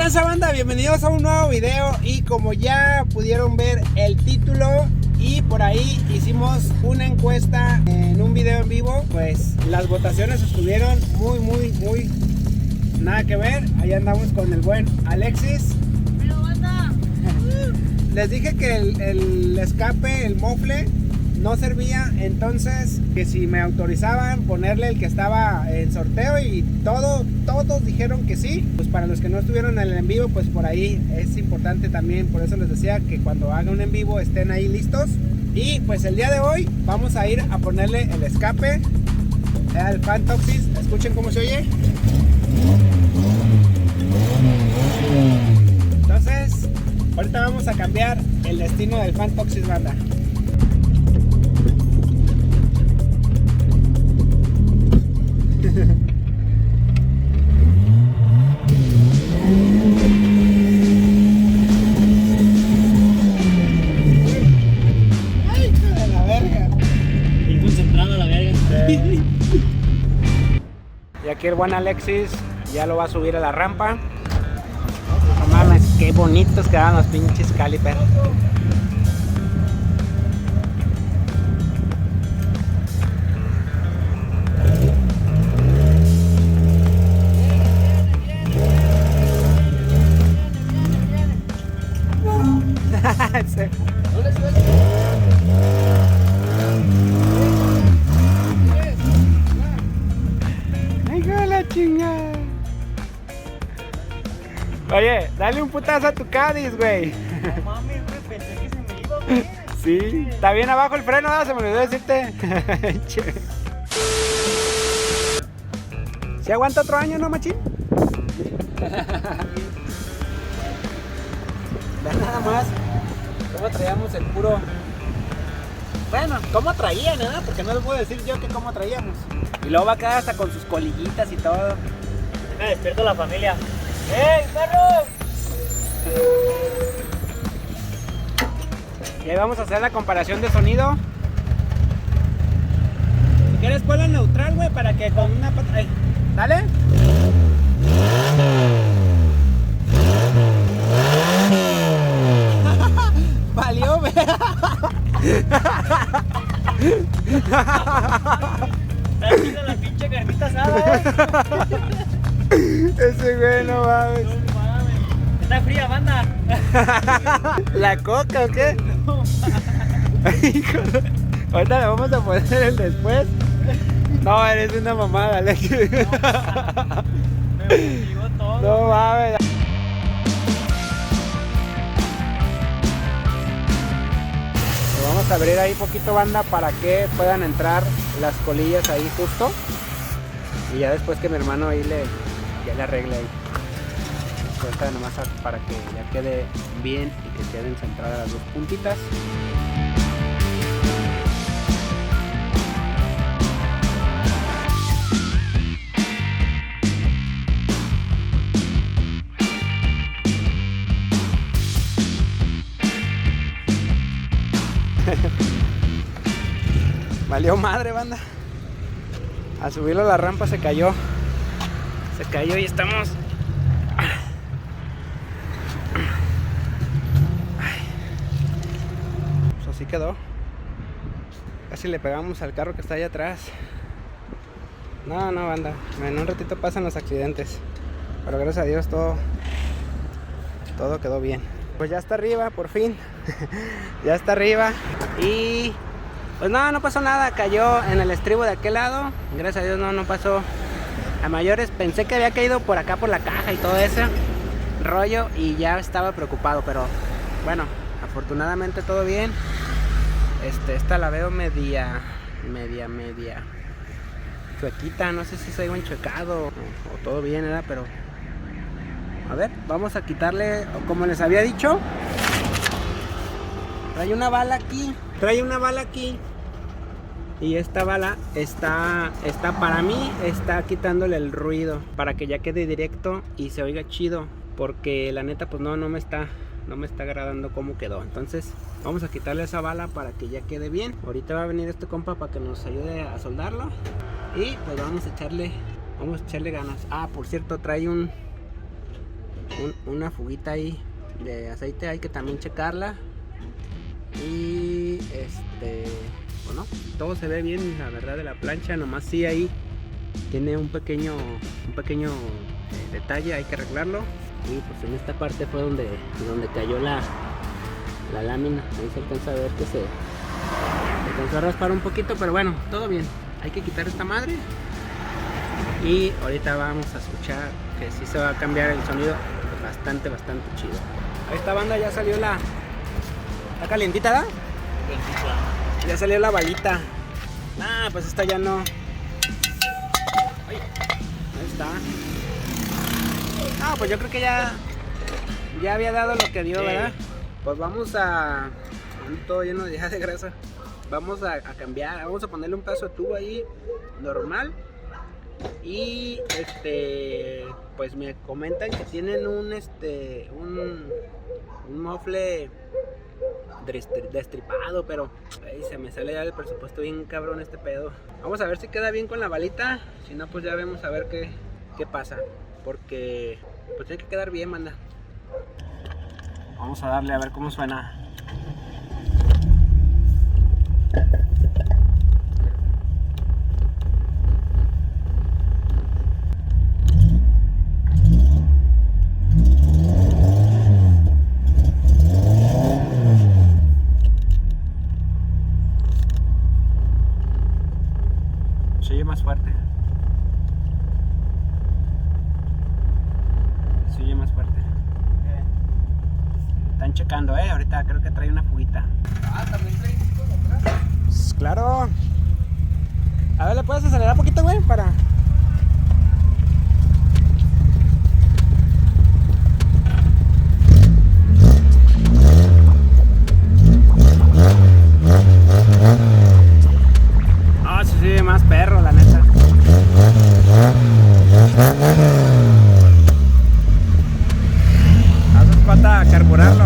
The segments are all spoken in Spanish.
tranza, banda? Bienvenidos a un nuevo video. Y como ya pudieron ver el título y por ahí hicimos una encuesta en un video en vivo, pues las votaciones estuvieron muy nada que ver. Ahí andamos con el buen Alexis. Pero banda, Les dije que el escape, el mofle, no servía, entonces que si me autorizaban ponerle el que estaba en sorteo, y todos dijeron que sí. Pues para los que no estuvieron en el en vivo, pues por ahí es importante también, por eso les decía que cuando haga un en vivo estén ahí listos. Y pues el día de hoy vamos a ir a ponerle el escape al Fantoxis. Escuchen cómo se oye. Entonces ahorita vamos a cambiar el destino del Fantoxis, banda. Ay, de la verga. bien concentrado la verga. Y aquí el buen Alexis ya lo va a subir a la rampa. No mames, qué bonitos quedan los pinches caliper. Sí. Ay, hijo de la chingada. Oye, dale un putazo a tu Cádiz, güey. No mames, güey, pensé que se me iba, güey. Sí, está bien abajo el freno, ¿no? Se me olvidó decirte. ¿Se aguanta otro año, no, machín? Vean nada más cómo traíamos el puro. Bueno, cómo traían, ¿no? Porque no les puedo decir yo que cómo traíamos. Y luego va a quedar hasta con sus colillitas y todo. Me despierto la familia. ¡Ey, perro! Y ahí vamos a hacer la comparación de sonido. Si quieres ponlo en neutral, güey, para que con una pata... Ahí. ¿Dale? Valió, güey. Está haciendo la pinche carnita asada, Ese güey no mames. no mames. Está fría, banda. ¿La coca o qué? No mames. Híjole. Ahorita le vamos a poner el después. No, eres una mamada, Alex. Me motivó todo. No mames. Lo vamos a abrir ahí poquito, banda, para que puedan entrar las colillas ahí justo. Y ya después que mi hermano ahí ya le arregle ahí. Cuenta nomás para que ya quede bien y que queden centradas las dos puntitas. Valió madre, banda. Al subirlo a la rampa se cayó. Se cayó y estamos. Pues así quedó. Casi le pegamos al carro que está allá atrás. No, banda. En un ratito pasan los accidentes. Pero gracias a Dios todo quedó bien. Pues ya está arriba, por fin. Ya está arriba. Y pues no pasó nada. Cayó en el estribo de aquel lado. Gracias a Dios no pasó a mayores. Pensé que había caído por acá por la caja y todo ese rollo, y ya estaba preocupado, pero bueno, afortunadamente todo bien. Esta la veo media chuequita. No sé si soy buen chuecado o todo bien, ¿verdad? Pero a ver, vamos a quitarle, como les había dicho, trae una bala aquí. Y esta bala está para mí, está quitándole el ruido para que ya quede directo y se oiga chido, porque la neta pues no me está agradando cómo quedó. Entonces vamos a quitarle esa bala para que ya quede bien. Ahorita va a venir este compa para que nos ayude a soldarlo, y pues vamos a echarle ganas. Ah, por cierto, trae una fuguita ahí de aceite, hay que también checarla. Y bueno, todo se ve bien, la verdad, de la plancha, nomás sí ahí tiene un pequeño detalle, hay que arreglarlo. Y pues en esta parte fue donde cayó la lámina, ahí se alcanza a ver que se alcanzó a raspar un poquito, pero bueno, todo bien. Hay que quitar esta madre y ahorita vamos a escuchar que sí se va a cambiar el sonido bastante chido. Ahí esta banda ya salió está calientita, ¿verdad? Ya salió la balita. Pues esta ya no. Ay, ahí está. Pues yo creo que ya había dado lo que dio, ¿verdad? Pues vamos a... todo lleno ya de grasa. Vamos a cambiar, vamos a ponerle un pedazo de tubo ahí normal. Y pues me comentan que tienen un mofle destripado, pero se me sale ya el presupuesto bien cabrón este pedo. Vamos a ver si queda bien con la balita, si no pues ya vemos a ver qué pasa, porque pues tiene que quedar bien, manda. Vamos a darle a ver cómo suena. Se oye más fuerte. Se oye más fuerte. Están checando, ahorita creo que trae una fuguita. ¿También trae discos atrás? Pues, claro. A ver, ¿le puedes acelerar un poquito, güey? Para... Sí, más perro, la neta. Haces falta carburarlo.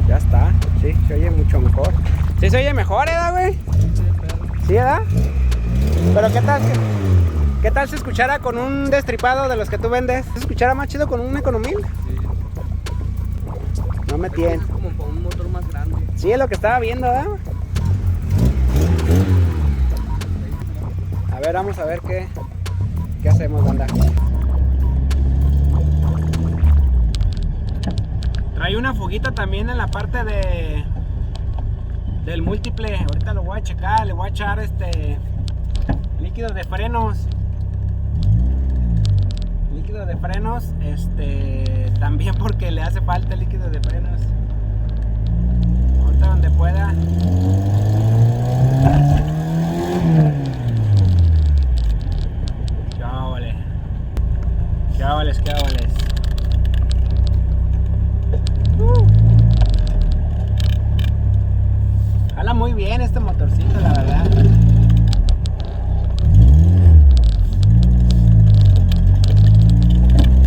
Ya está, sí, se oye mucho mejor. Sí, se oye mejor, güey? Sí, ¿verdad? Pero ¿qué tal si escuchara con un destripado de los que tú vendes? ¿Se escuchara más chido con un Economil? No me tiene. Como con un motor más grande. Sí, es lo que estaba viendo, ¿verdad? A ver, vamos a ver qué hacemos, banda. Trae una fuguita también en la parte del múltiple. Ahorita lo voy a checar, le voy a echar líquido de frenos. Líquido de frenos, también porque le hace falta el líquido de frenos. Ahorita donde pueda. Qué óvales. Jala muy bien este motorcito, la verdad.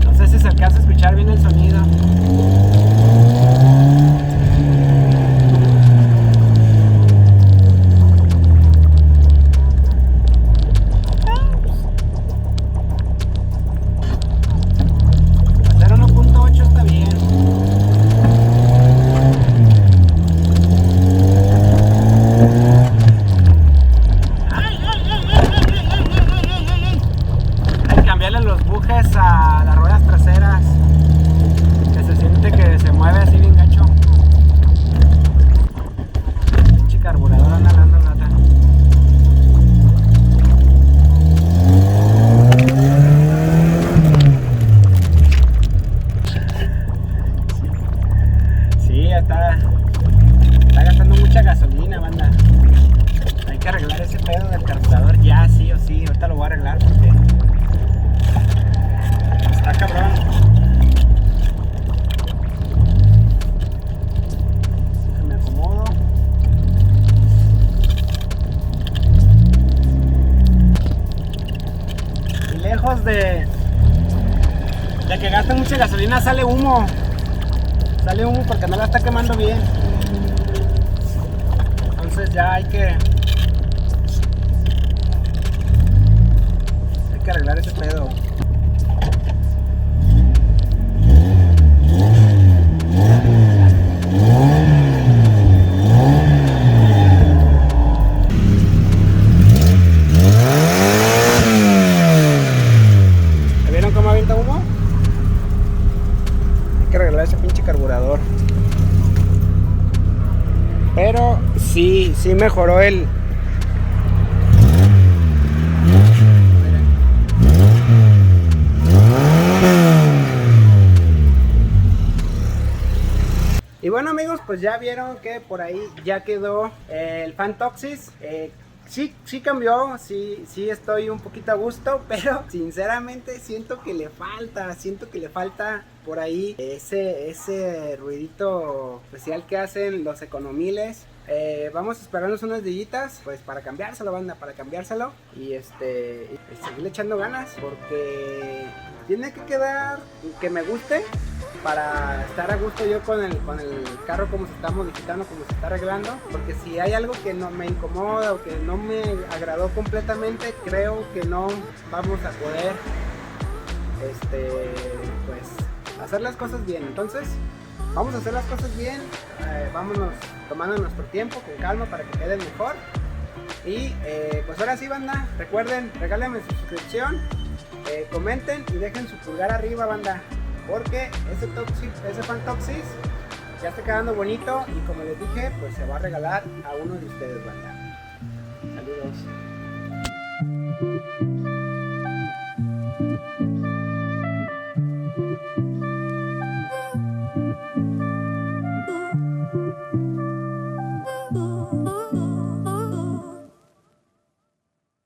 No sé si se alcanza a escuchar bien el sonido. Hacer 1.8 está bien. Hay que cambiarle los bujes a las ruedas traseras, que se siente que se mueve así bien gacho. Pinche carburador anda dando lata. Sí, está gastando mucha gasolina, banda. Hay que arreglar ese pedo del carburador ya, sí o sí. Ahorita lo voy a arreglar porque está cabrón. Me acomodo. Y lejos de que gaste mucha gasolina sale humo. Sale humo porque no la está quemando bien. Entonces ya hay que que arreglar ese pedo. ¿Vieron cómo avienta humo? Hay que arreglar ese pinche carburador. Pero sí mejoró el... Y bueno amigos, pues ya vieron que por ahí ya quedó el Fantoxis. Sí cambió, sí estoy un poquito a gusto, pero sinceramente siento que le falta por ahí ese ruidito especial que hacen los economiles. Vamos a esperarnos unas dillitas pues para cambiárselo, banda, para cambiárselo y y seguirle echando ganas, porque tiene que quedar que me guste para estar a gusto yo con el carro, como se está modificando, como se está arreglando. Porque si hay algo que no me incomoda o que no me agradó completamente, creo que no vamos a poder pues hacer las cosas bien. Entonces vamos a hacer las cosas bien, vámonos tomando nuestro tiempo con calma para que quede mejor. Y pues ahora sí, banda, recuerden, regálenme su suscripción, comenten y dejen su pulgar arriba, banda, porque ese Fantoxis ya está quedando bonito y como les dije, pues se va a regalar a uno de ustedes, banda. Saludos.